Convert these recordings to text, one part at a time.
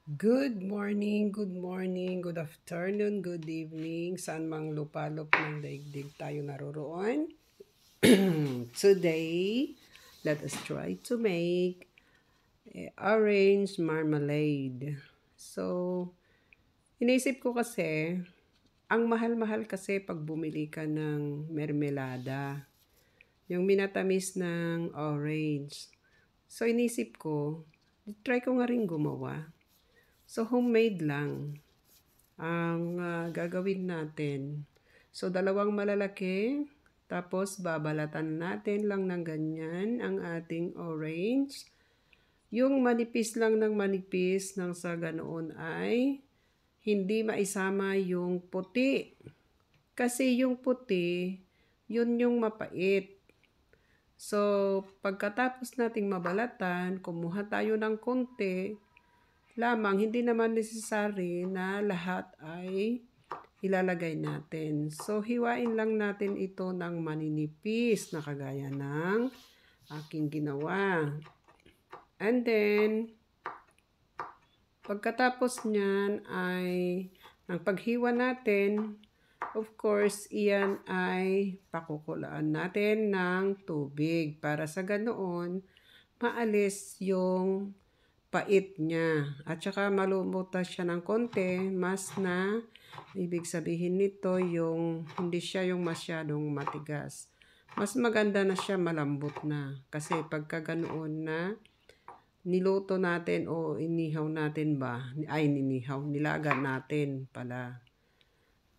Good morning, good afternoon, good evening, saan mang lupalop ng daigdig tayo naroroon. Today, let us try to make orange marmalade. So, inisip ko kasi, ang mahal-mahal kasi pag bumili ka ng mermelada, yung minatamis ng orange. So, inisip ko, try ko nga rin gumawa. So, homemade lang ang gagawin natin. So, dalawang malalaki. Tapos, babalatan natin lang ng ganyan ang ating orange. Yung manipis lang ng manipis nang sa ganoon ay hindi maisama yung puti. Kasi yung puti, yun yung mapait. So, pagkatapos nating mabalatan, kumuha tayo ng konti lamang, hindi naman necessary na lahat ay ilalagay natin. So, hiwain lang natin ito ng maninipis na kagaya ng aking ginawa. And then, pagkatapos niyan ay, ang paghiwa natin, of course, iyan ay pakukulaan natin ng tubig para sa ganoon, maalis yung pait niya. At saka malumutas siya ng konti, mas na, ibig sabihin nito yung hindi siya yung masyadong matigas. Mas maganda na siya malambot na. Kasi pagka ganoon na, niluto natin o inihaw natin ba? Ay, nilaga natin pala.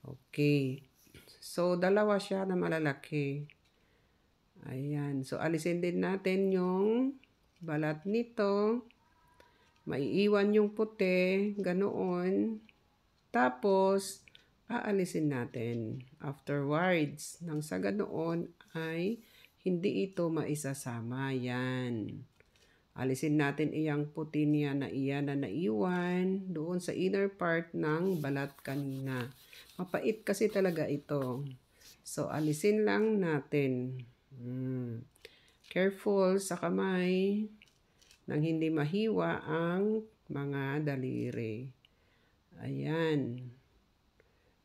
Okay. So, dalawa siya na malalaki. Ayan. So, alisin din natin yung balat nito. Maiiwan yung puti, ganoon. Tapos, aalisin natin afterwards. Nang sa ganoon ay hindi ito maisasama. Yan. Alisin natin iyang puti niya na iyan na naiwan doon sa inner part ng balat kanina. Mapait kasi talaga ito. So, alisin lang natin. Careful sa kamay nang hindi mahiwa ang mga daliri. Ayan.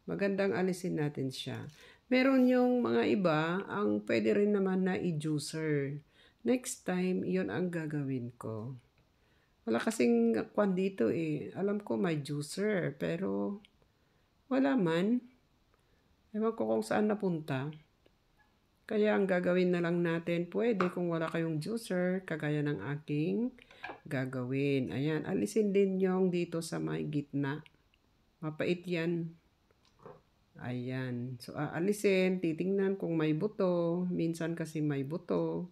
Magandang alisin natin siya. Meron yung mga iba, ang pwede rin naman na i-juicer. Next time, yun ang gagawin ko. Wala kasing kwan dito eh. Alam ko may juicer, pero wala man. Ewan ko kung saan napunta. Kaya ang gagawin na lang natin, pwede kung wala kayong juicer, kagaya ng aking gagawin. Ayan, alisin din yung dito sa may gitna. Mapait yan. Ayan. So, aalisin, titingnan kung may buto. Minsan kasi may buto.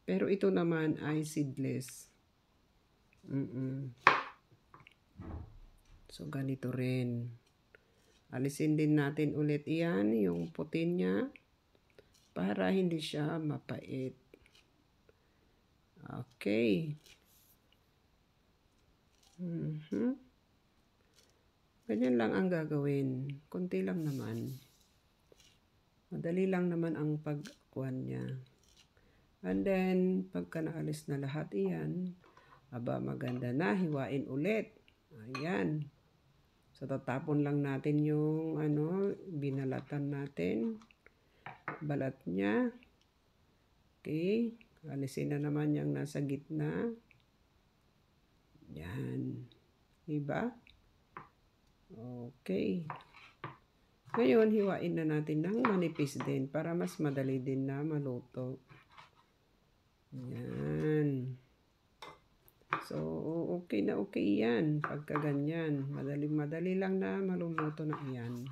Pero ito naman ay seedless. So, ganito rin. Alisin din natin ulit iyan, yung puti niya, para hindi siya mapait. Okay. Ganyan lang ang gagawin. Kunti lang naman. Madali lang naman ang pagkuhan niya. And then, pagka naalis na lahat iyan, aba maganda na, hiwain ulit. Ayan. So, tatapon lang natin yung binalatan natin. Balat niya. Okay. Alisin na naman yung nasa gitna. Yan. Diba? Okay. Ngayon, hiwain na natin ng manipis din para mas madali din na maluto. Yan. So, okay na okay yan. Pagka ganyan. Madali lang na maluluto na yan.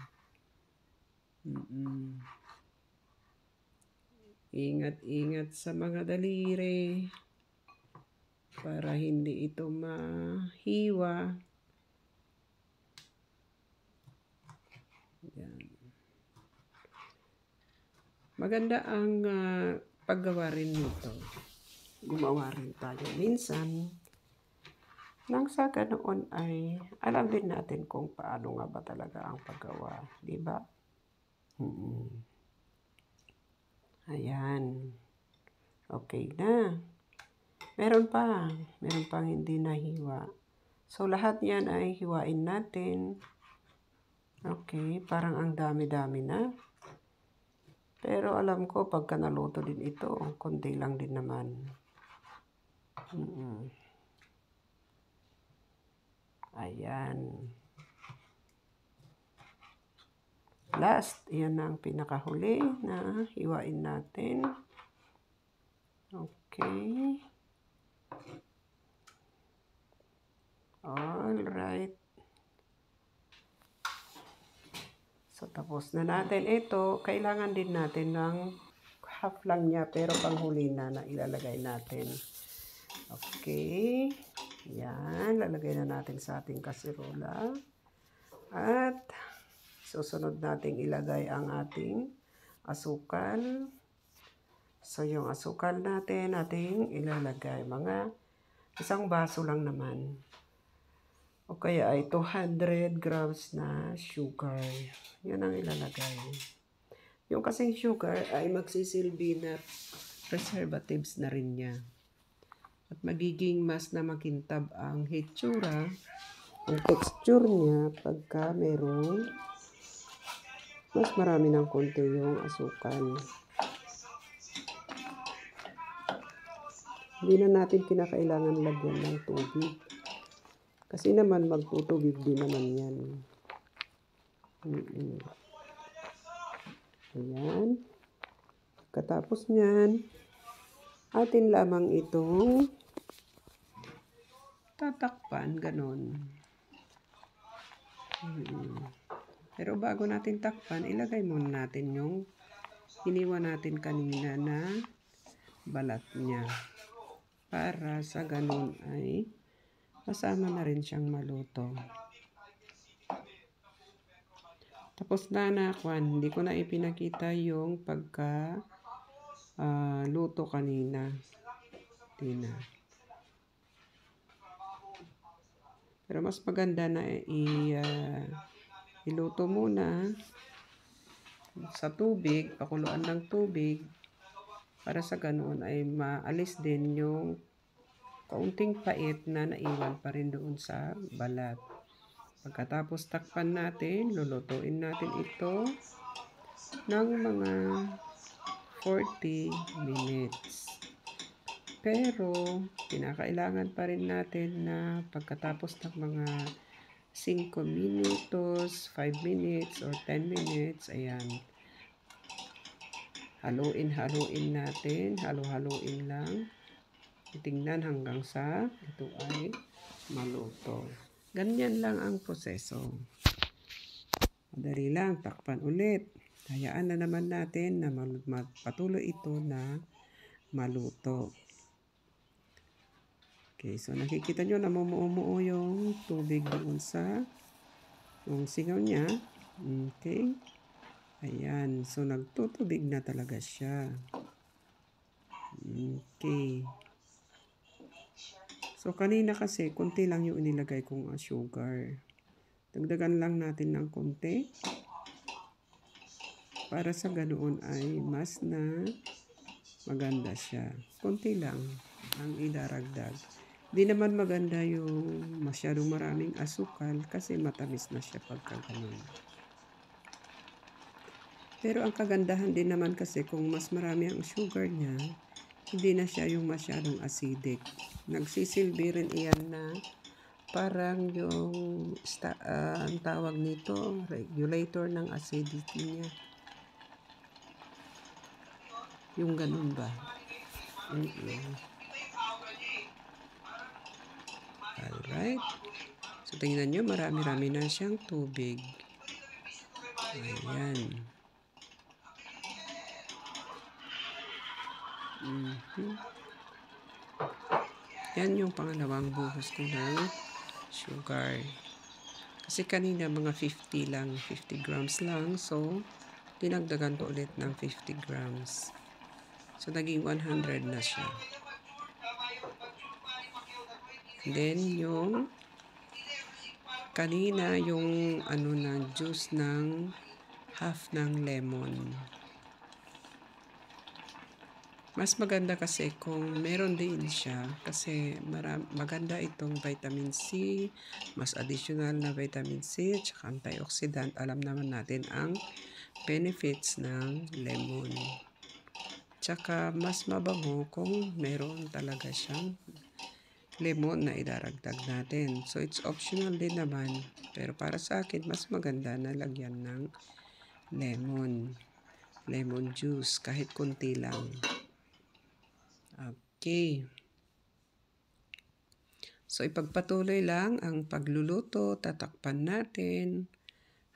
Ingat-ingat sa mga daliri para hindi ito mahiwa. Yan. Maganda ang paggawa rin nito. Gumawa rin tayo minsan. Nang sa ganoon ay alam din natin kung paano nga ba talaga ang paggawa. Diba? Ayan. Okay na. Meron pang hindi nahiwa. So, lahat yan ay hiwain natin. Okay, parang ang dami-dami na. Pero alam ko, pagka naluto din ito, konti lang din naman. Ayan. Last, yan ang pinakahuli na hiwain natin. Okay. Alright. So, tapos na natin ito. Kailangan din natin ng half lang niya, pero panghuli na ilalagay natin. Okay. Yan. Lalagay na natin sa ating kasirola. At susunod nating ilagay ang ating asukal. So, yung asukal natin, ating ilalagay. Mga isang baso lang naman. O kaya ay 200 grams na sugar. Yun ang ilalagay. Yung kasing sugar ay magsisilbi na preservatives na rin niya. At magiging mas na makintab ang hitsura, ang texture niya pagka merong mas marami ng konti yung asukal. Hindi na natin kinakailangan lagyan ng tubig. Kasi naman magtutubig din naman yan. Ayan. Katapos nyan, atin lamang itong tatakpan, ganon. Pero bago natin takpan, ilagay muna natin yung iniwan natin kanina na balat niya. Para sa ganon ay kasama na rin siyang maluto. Tapos na hindi ko na ipinakita yung pagka luto kanina. Pero mas maganda na iluto muna sa tubig, pakuluan ng tubig, para sa ganoon ay maalis din yung kaunting pait na naiwan pa rin doon sa balat. Pagkatapos takpan natin, lulutuin natin ito ng mga 40 minutes. Pero, kinakailangan pa rin natin na pagkatapos ng mga 5 minutos, 5 minutes, or 10 minutes, ayan, haluin natin, haluin lang. Tingnan hanggang sa ito ay maluto. Ganyan lang ang proseso. Madali lang, takpan ulit. Hayaan na naman natin na patuloy ito na maluto. Okay, so nakikita nyo na mumuo yung tubig doon sa yung singaw niya. Okay. Ayan, so nagtutubig na talaga siya. Okay. So, kanina kasi, konti lang yung inilagay kong sugar. Dagdagan lang natin ng konti. Para sa ganoon ay mas na maganda siya. Konti lang ang idaragdag. Di naman maganda yung masyadong maraming asukal kasi matamis na siya pagka ganoon. Pero ang kagandahan din naman kasi kung mas marami ang sugar niya, hindi na siya yung masyadong acidic. Nagsisilbi rin iyan na parang yung ang tawag nito, regulator ng acidity niya. Yung ganun ba? Alright. So, tingnan nyo, marami-rami na siyang tubig. Ayan. Yan yung pangalawang buhos ko ng sugar. Kasi kanina mga 50 lang, 50 grams lang. So, dinagdagan ko ulit ng 50 grams. So, naging 100 na siya. Then, yung kanina, yung ng juice ng half ng lemon. Mas maganda kasi kung meron din siya kasi maganda itong vitamin C, mas additional na vitamin C, tsaka antioxidant. Alam naman natin ang benefits ng lemon. Tsaka mas mabango kung meron talaga siyang lemon na idaragdag natin. So it's optional din naman. Pero para sa akin, mas maganda na lagyan ng lemon juice kahit konti lang. Okay. So, ipagpatuloy lang ang pagluluto, tatakpan natin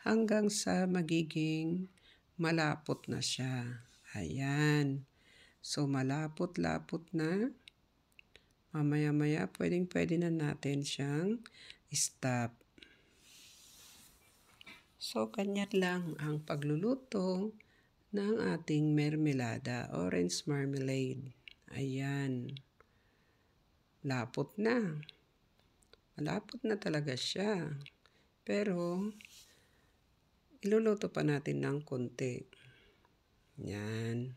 hanggang sa magiging malapot na siya. Ayan. So, malapot-lapot na. Mamaya-maya, pwede na natin siyang stop. So, ganyan lang ang pagluluto ng ating mermelada, orange marmalade. Ayan. Lapot na. Malapot na talaga siya. Pero, iluluto pa natin ng konti. Yan.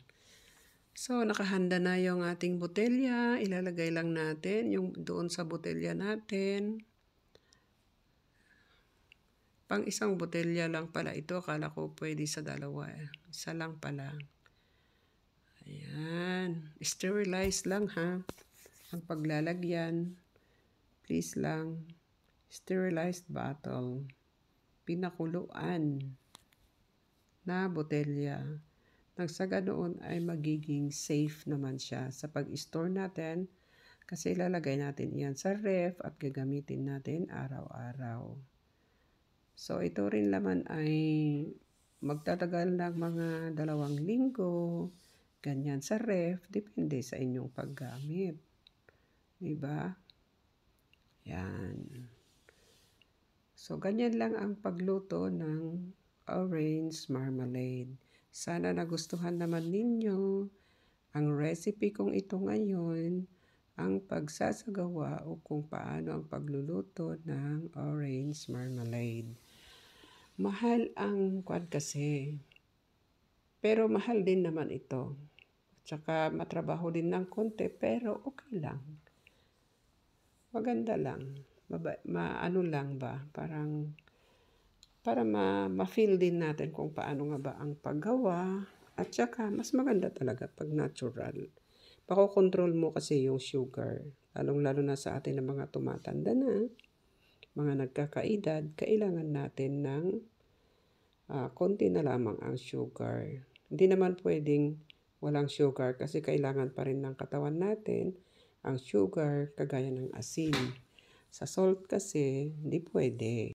So, nakahanda na yung ating botelya. Ilalagay lang natin yung doon sa botelya natin. Pang isang botelya lang pala ito. Akala ko pwede sa dalawa. Isa lang pala. Ayan. Sterilize lang ha. Ang paglalagyan. Please lang. Sterilized bottle. Pinakuluan na botelya. Nang sa ganoon ay magiging safe naman siya sa pag-store natin kasi ilalagay natin yan sa ref at gagamitin natin araw-araw. So ito rin naman ay magtatagal ng mga 2 linggo, ganyan sa ref, depende sa inyong paggamit. Diba? Yan. So, ganyan lang ang pagluto ng orange marmalade. Sana nagustuhan naman ninyo ang recipe kong ito ngayon, ang pagsasagawa o kung paano ang pagluluto ng orange marmalade. Mahal ang kwan kasi, pero mahal din naman ito. Tsaka matrabaho din ng konti, pero okay lang. Maganda lang. Ano lang ba, parang para ma-feel din natin kung paano nga ba ang paggawa. At saka, mas maganda talaga pag natural. Pakokontrol mo kasi yung sugar. Lalong-lalo na sa atin ng mga tumatanda na, mga nagkakaedad, kailangan natin ng konti na lamang ang sugar. Hindi naman pwedeng walang sugar kasi kailangan pa rin ng katawan natin ang sugar kagaya ng asin. Sa salt kasi, hindi pwede.